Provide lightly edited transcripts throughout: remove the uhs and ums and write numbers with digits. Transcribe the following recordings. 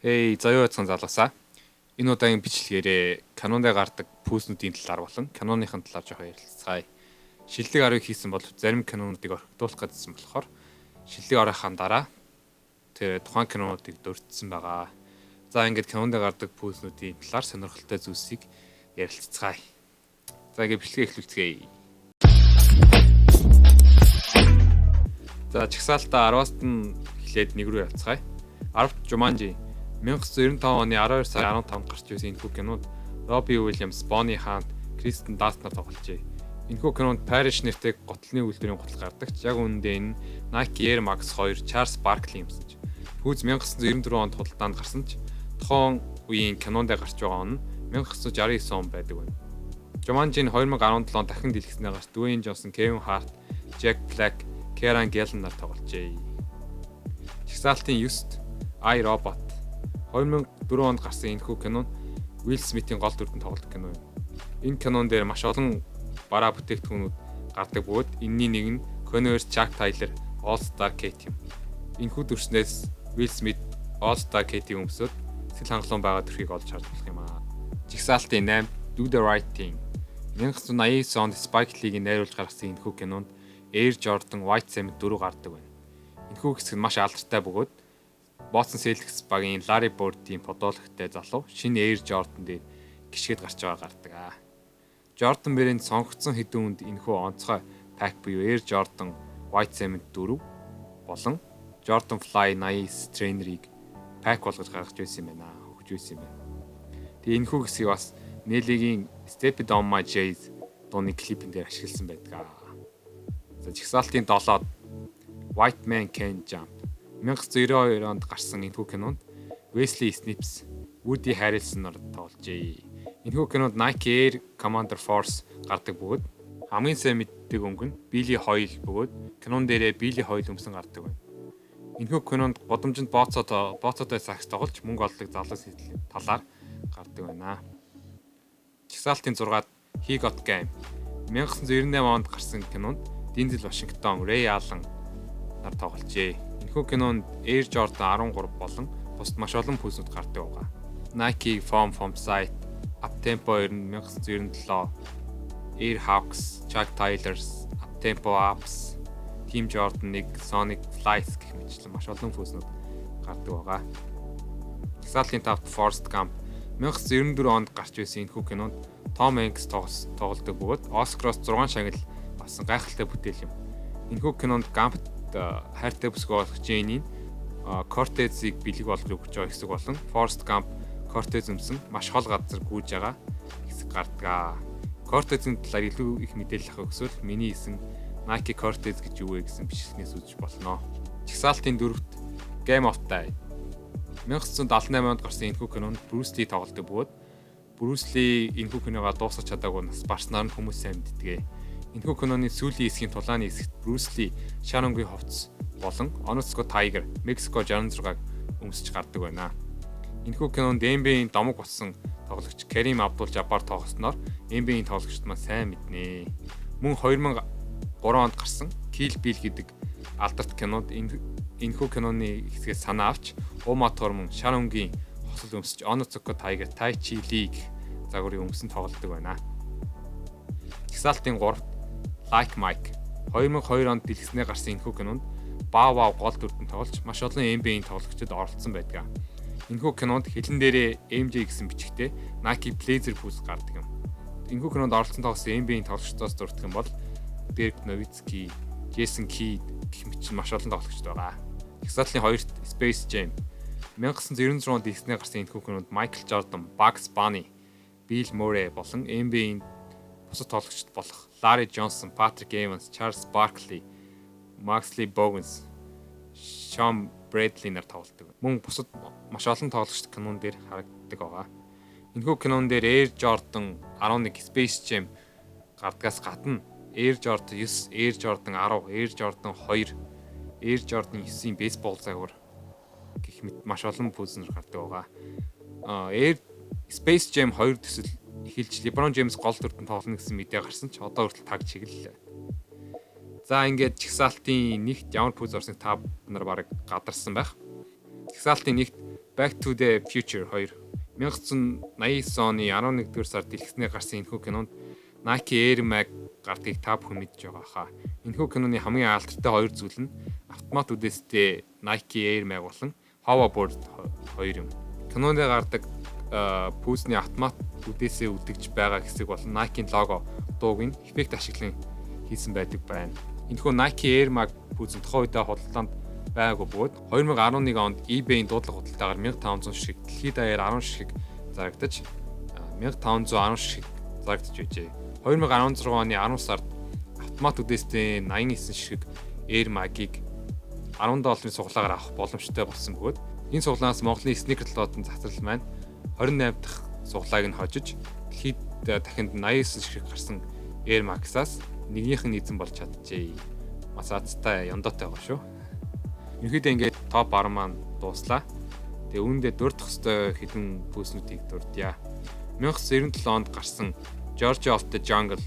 Эй, заяа байцгаан залуусаа. Энэ удаагийн бичлэгээрээ Canon-д гардаг пүүснүүдийн талаар болон Canon-ын талаар жоохон ярилцгаая. Шилдэг арыг хийсэн бол зарим Canon-уудыг орхигдуулах гэсэн болохоор шилдэг арийнхаа дараа тэр тухайн Canon-уудыг дурдсан байгаа. За ингээд Canon-д гардаг пүүснүүдийн талаар сонирхолтой зүйлсийг ярилцгаая. За ингээд бичлэгээ эхлүүлцгээе. За чагсаалтаа 10-аас нь эхлээд нэг рүү явцгаая. 10-т Jumanji 1995 оны 12 сарын 15-нд гарч ирсэн энэхүү кинонд Робби Уильямс, Бонни Хант, Кристен Данст нар тогложээ. Энэхүү кинонд Париж нэртэй готлны үйлдвэрийн гутал гардагч. Яг үүндээ энэ Nike Air Max 2 Charles Barkley юмсаж. Пүүз 1994 онд худалдаанд гарсан ч тухайн үеийн кинонд гарч байгаа он 1969 он байдаг байна. Jumanji-г 2017 он дахин дэлгэснээр гарч Dwayne Johnson, Kevin Hart, Jack Black, Kieran Gillen нар тогложээ. Чагсаалтын 9-т I, Robot 2004 онд гарсан энэхүү кино Will Smith-ийн гол дүрдэн тоглодог кино юм. Энэ кинон дээр маш олон бараа бүтээгдэхүүнүүд гардаг бөгөөд энэний нэг нь Converse, Chuck Taylor, All Star Kate юм. Энэхүү дүрснээс Will Smith All Star Kate-ийн өмсөд сэтгэл хангалуун байгаа төрхийг олж харж болох юм аа. Жигсаалтын 8 Do the Right Thing 1989 онд Spike Lee-гийн найруулж гаргасан энэхүү кинонд Air Jordan White Cement 4 гардаг байна. Энэхүү хэсэг нь маш алдартай бөгөөд Boston Celtics багийн Larry Bird-ийн подологтой залуу шинэ Air Jordan дээр гიშгэд гарч байгаа гардаг. Jordan Brand сонгогдсон хэдэн үнд энэхүү онцгой пак буюу Air Jordan White Cement 4 болон Jordan Fly 80 Trainer-ыг пак болгож гаргаж байсан юм байна. Хөгж байсан юм байна. Тэгээ энэхүү хэсгийг бас Nelly-гийн Step It On My J's дууны клипэн дээр ашигласан байдаг. За жигсаалтын 7-д White Man Can't Jump 1992 онд гарсан энэхүү кинонд Wesley Snipes, Woody Harrelson нар тогложээ. Энэхүү кинонд Nike Air Commander Force гардаг бөгөөд хамгийн сайн мэддэг өнгө нь Billy Hoyle бөгөөд кинон дээрээ Billy Hoyle өмсөн гардаг байна. Энэхүү кинонд годомжинд бооцоотой сакс тоглож мөнгө олдог залуу сэдлийн талаар гардаг байна. Чагсаалтын 6-ад He Got Game 1998 онд гарсан кинонд Denzel Washington, Ray Allen нар тогложээ. Энэхүү кинонд Air Jordan 13 болон бусд маш олон пүүснүүд гардаг байгаа. Nike Foam Site, Uptempo 1997, Air Hawks, Chuck Taylor's, Uptempo Apps, Team Jordan 1, Sonic Flies гэх мэтлэн маш олон пүүснүүд гардаг байгаа. Чагсаалтын 5-т Forrest Gump 1994 онд гарч байсан энэхүү кинонд Tom Hanks тоглодог бөгөөд Оскароос 6 шагнал авсан гайхалтай бүтээл юм. Энэхүү кинонд Gump хайртай бүсгүй болох Jane-ийн Cortez-ийг бэлэг болгож өгч байгаа хэсэг болон Forrest Gump Cortez өмсөн маш хол газар гүйж байгаа хэсэг гардаг. Cortez-ийн талаар илүү их мэдээлэл авах хүсвэл миний хийсэн Nike Cortez гэж юу вэ гэсэн бичлэгнээс үзэж болно. Чагсаалтын 4-т Game of Thrones 1978 онд гарсан энэхүү кинонд Bruce Lee тоглодог бөгөөд Bruce Lee энэхүү киногоо дуусгах чадаагүй нас барснаар нь хүмүүс сайн мэддэг. Энэхүү киноны сүүлийн хэсгийн тулааны хэсэгт Bruce Lee, Sharon-гийн хувцас болон Onitsuka Tiger, Mexico 66-г өмсөж гардаг байна. Энэхүү кинонд NBA-ийн домог болсон тоглогч Kareem Abdul-Jabbar тоглосноор NBA-ийн тоглогчд маань сайн мэднэ. Мөн 2003 онд гарсан Kill Bill гэдэг алдарт кинонд энэхүү киноны хэсгээс санаа авч Uma Thurman, Sharon-гийн хосол өмсөж Onitsuka Tiger, Tai Chi Lee загварын өмсөн тоглодог байна. Чагсаалтын 3 Like Mike 2002 онд дэлгэснээр гарсан энэхүү кинонд Bow Wow гол дүрдэн тоглож маш олон NBA-ийн тоглогчдод оролцсон байдаг. Энэхүү кинонд хилэн дээрээ MJ гэсэн бичгтээ Nike Blazer пүүс гардаг юм. Энэхүү кинонд оролцсон тоглосон NBA-ийн тоглогчдоос дурдах юм бол Dirk Nowitzki, Jason Kidd гэх мэт маш олон тоглогчд байгаа. Чагсаалтын 2-т Space Jam 1996 онд дэлгэснээр гарсан энэхүү кинонд Michael Jordan, Bugs Bunny, Bill Murray болон NBA-ийн бусад тоглогчд болох Larry Johnson, Patrick Evans, Charles Barkley, Maxley Bogues, Sean Bradley нар тоглодог. Мөн бусад маш олон тоглогчд кинон дээр харагддаг байгаа. Энэхүү кинон дээр Air Jordan 11 Space Jam гардгаас гадна Air Jordan 9, Air Jordan 10, Air Jordan 2, Air Jordan 9-ийн бейсбол загвар гэх мэт маш олон пүүснэр гардаг байгаа. Air Space Jam 2 төсөл эхэлж LeBron James гол дүрдэн тоглоно гэсэн мэдээ гарсан ч одоо хүртэл таг чиглэлээ. За ингээд чагсаалтын нэгт ямар пүүз орсныг та нар бараг гадарсан байх. Жагсаалтын нэгт Back to the Future 2 1989 оны 11-р сард дэлгэснээр гарсан энэхүү кинонд Nike Air Mag гардыг та бүхэн мэдж байгаа хаа. Энэхүү киноны хамгийн алдартай хоёр зүйл нь автомат үдээстэй Nike Air Mag болон hoverboard хоёр юм. Кинонд гардаг пүүсний автомат үдээсээ үлдэгч байгаа хэсэг болон Nike-ийн лого дууг нь эффект ашиглан хийсэн байдаг байна. Энэхүү Nike Air Mag пүүс нь тухайн үедээ худалдаанд байгаагүй бөгөөд 2011 онд eBay-ийн дуудлага худалдаагаар 1500 шиг, дэлхийд даяар 10 шиг зарагдаж 1510 шиг зарагдаж байжээ. 2016 оны 10 сард автомат үдээстэй 89 шиг Air Mag-ыг $10 суглаагаар авах боломжтой болсон бөгөөд энэ суглаанаас Монголын sneaker талбайтын засвар маань 28 дахь суглааг нь хожиж дэлхийд дахинд 89 шиг гарсан Air Max-аас нэгнийх нь эзэн болж чадчихжээ. Маш азтай яндаатай байгаа шүү. Ерөнхийдөө ингээд топ 10 маань дууслаа. Тэгээ үүндээ дурдах хөстэй хэдэн пүүснүүдийг дурдъя. 1997 онд гарсан Georgia of the Jungle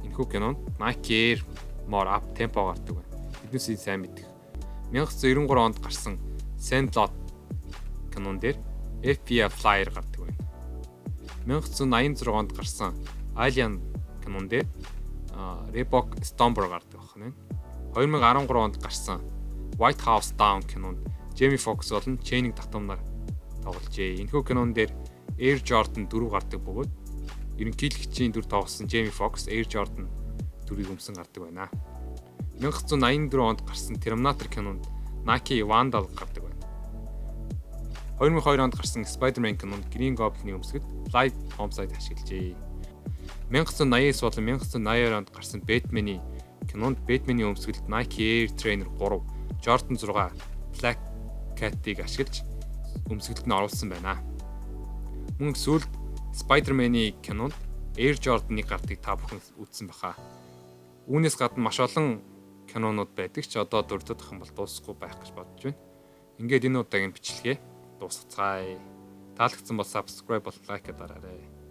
энэхүү кинонд Nike Air More Up Tempo гардаг байна. Биднээс сайн мэддэг. 1993 онд гарсан Sandlot кинон дээр FBI Flyer гардаг байна. 1986 онд гарсан Alien кинон дээр Reebok Stomper гардаг байна. 2013 онд гарсан White House Down кинонд Jamie Foxx болон Channing Tatum нар тогложээ. Энэхүү кинон дээр Air Jordan 4 гардаг бөгөөд ерөнхийлөгчийн дүр тоглосон Jamie Foxx Air Jordan 4-ийг өмсөн гардаг байна. 1984 онд гарсан Terminator кинонд Nike Vandal гардаг байна. 2002 онд гарсан Spider-Man кинонд Green Goblin-ийн өмсгөд Fly Homicide ашиглажээ. 1989 болон 1982 онд гарсан Batman-ийн кинонд Batman-ийн өмсгөлд Nike Air Trainer 3, Jordan 6, Black Cat-ийг ашиглаж өмсгөлд нь оруулсан байна. Мөн сүүлд Spider-Man-ийн кинонд Air Jordan-ыг гардыг та бүхэн үзсэн баха. Үүнээс гадна маш олон кинонууд байдаг ч одоо дурдах юм бол дуусахгүй байх гэж бодож байна. Ингээд энэ удаагийн бичлэгээ дуусгацгаая. Таалагдсан бол subscribe болон лайк дараарай.